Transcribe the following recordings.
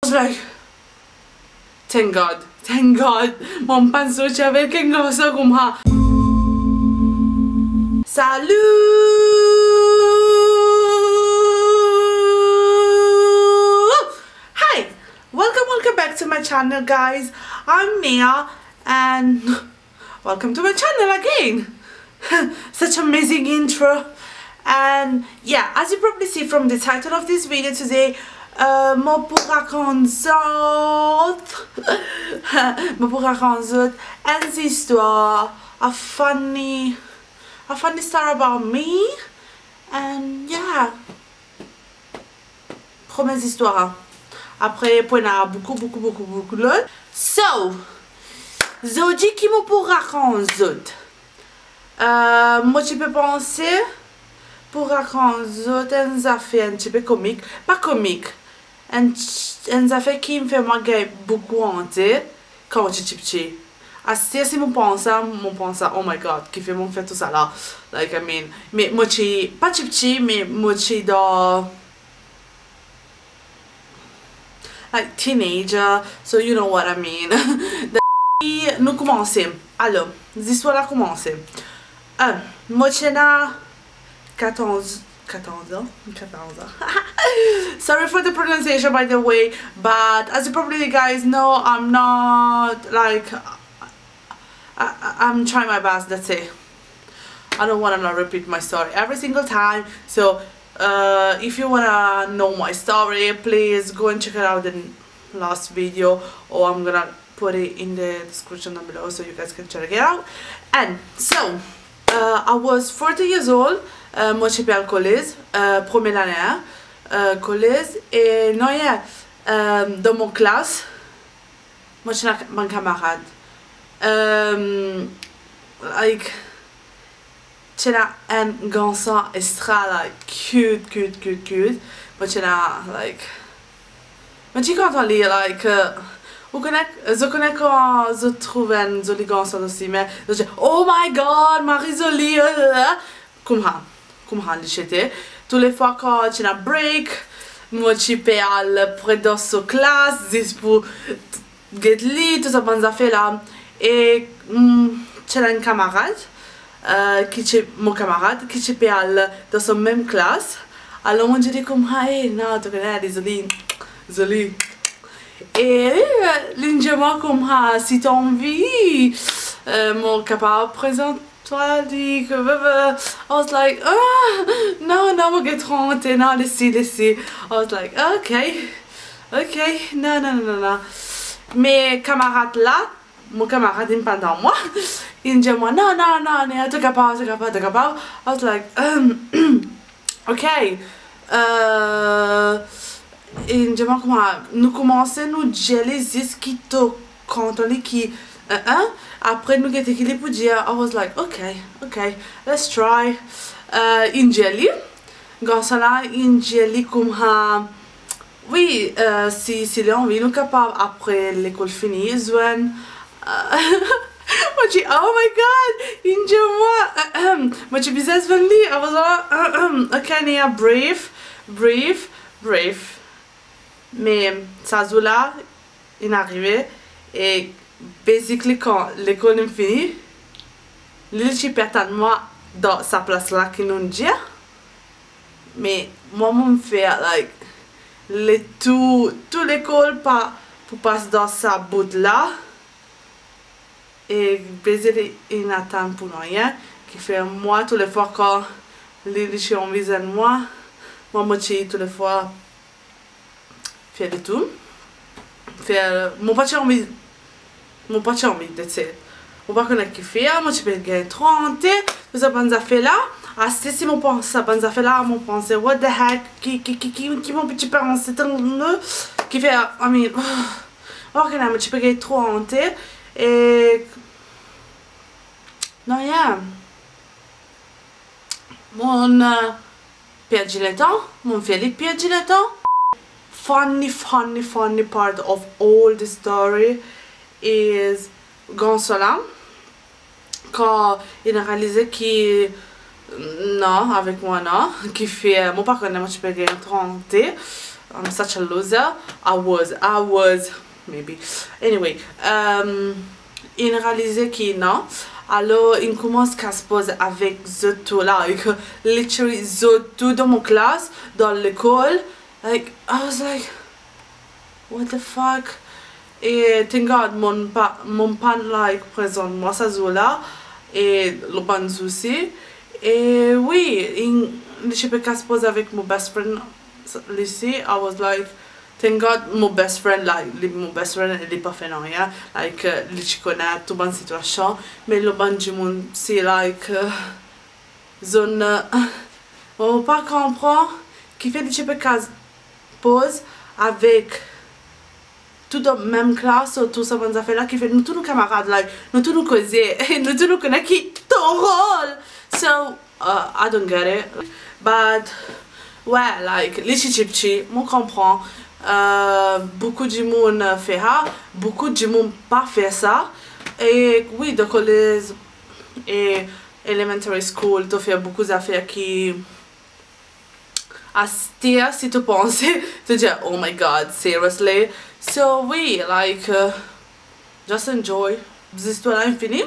was like, thank God, mon penso c'aveva che cosa come. Salut! Hi! Welcome back to my channel, guys. I'm Nia and welcome to my channel again. Such amazing intro. And yeah, as you probably see from the title of this video today, mo pour raconter an histoire, a funny story about me. And yeah, première histoire. Après, il y a beaucoup d'autres. So, Zodi qui me pour raconter. Moi, je peux penser pour raconter un affaire un petit peu comique, pas comique, un affaire qui me fait moi gagner beaucoup en tête quand je suis petit. Assez si mon pense, oh my god, qui fait mon fait tout ça là, like I mean, mais moi je suis pas petit, mais moi je suis dans like teenager, so you know what I mean. Nous commençons. Alors, l'histoire a commencé. Moi je suis 14 ans. Sorry for the pronunciation, by the way, but as you probably guys know, I'm not like I'm trying my best. That's it. I don't want to not repeat my story every single time. So if you wanna know my story, please go and check it out in the last video, or I'm gonna put it in the description down below so you guys can check it out. And so I was 40 years old. Moi j'étais au collège, première année, collège, et non, dans mon classe, moi j'étais mon camarade. Like, j'étais un garçon extra, like, cute. Moi j'étais, like, moi j'étais content de lire, like, je connais quand je trouve un joli garçon aussi, mais je dis, oh my god, Marie jolie, comme j'étais. Toutes les fois quand j'ai un break, moi je vais près de sa classe, juste pour get lit, tout ça, bonnes affaires là. Et j'ai un camarade, mon camarade, qui est dans sa même classe. Alors moi je dis comme, hey, non, tu connais, désolé. Et l'indienne comme, si tu as envie, mon capable présente. I was like, no, we'll get Honte, no, let's see. I was like, okay, no. Mes camarades là, mon camarade pendant moi, il dit moi, non, tu capable. I was like, okay. Il dit moi comment, nous commençons nous geler jusqu'à quand on est qui, après nous getting qui pour dire, I was like, okay, let's try. In jelly, là, in jelly comme oui, si l'envie nous capable après l'école finie, when moi j'ai, oh my god, in jelly moi j'ai business vendu, I was like, okay, Nia, brave, mais ça là, il est arrivé et basically quand l'école est finie, il perd à moi dans sa place là qui nous dit, mais moi me fait like tout l'école pour passer dans sa bout là et basically il n'attend pour rien qui fait moi toutes les fois quand les ont visé moi toutes les fois faire de tout faire mon pas envie that's it. On va connaître qui fait, moi je peux gagner 30, tout ça bonnes affaires là. Ah si mon pense ça bonnes affaires là, mon pense what the heck qui mon petit parent c'est un qui fait I mean oh que moi je peux gagner 30 et non yeah. Mon perdu le temps, mon Philippe perdu le temps. Funny part of all the story is Gonsola quand il a réalisé qu'il non avec moi non qui fait mon pas connaît moi je peux gagner 30 I'm such a loser. I was maybe. Anyway, il réalisait que non. Alors, il commence qu'à se poser avec tout like literally tout dans mon classe, dans l'école. Like, I was like, what the fuck? Et thank God, mon pan like présente moi ça là et le pan aussi. Et oui, je peux qu'à se poser avec mon best friend ici. I was like, thank God, mon best friend, like, mon best friend, il est pas fait rien. Like, il se connaît, tout bonne situation. Mais le ban du monde, c'est like, zone, on pas comprendre, qui fait des je peux qu'à pause avec tout dans la même classe, tout ça, bonne affaire là, qui fait nous tous nos camarades, like, nous tous nous causer, nous tous nous connaissons qui ton rôle. So, I don't get it. But, ouais, like, les chichipchi, on comprend. Beaucoup de monde fait ça, beaucoup de monde pas fait ça. Et oui, de collège et elementary school, tu fais beaucoup d'affaires qui. Si tu penses, tu dis, oh my god, seriously. So, oui, like, just enjoy. This histoire infinie.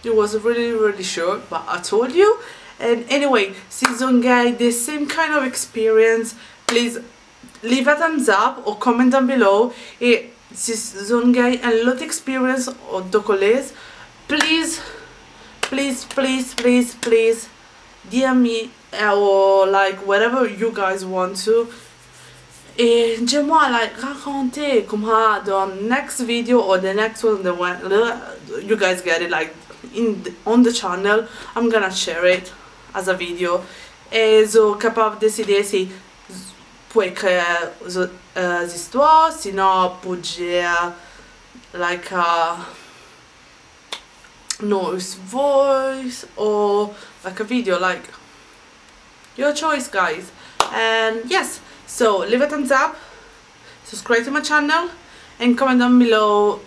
It was really short, but I told you. And anyway, si vous avez the same kind of experience, please leave a thumbs up or comment down below. Et si vous avez a lot of experience de collège, please DM me or like whatever you guys want to. Et dis-moi like raconter comment dans next video or the next one, you guys get it like on the channel. I'm gonna share it as a video. Et so capable de décider si pour écrire des histoires, sinon pour dire like a noise voice or like a video, like your choice guys. And yes, so leave a thumbs up, subscribe to my channel, and comment down below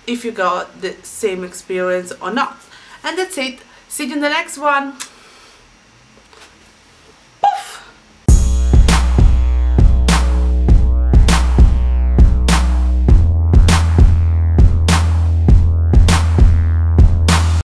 if you got the same experience or not. And that's it. See you in the next one.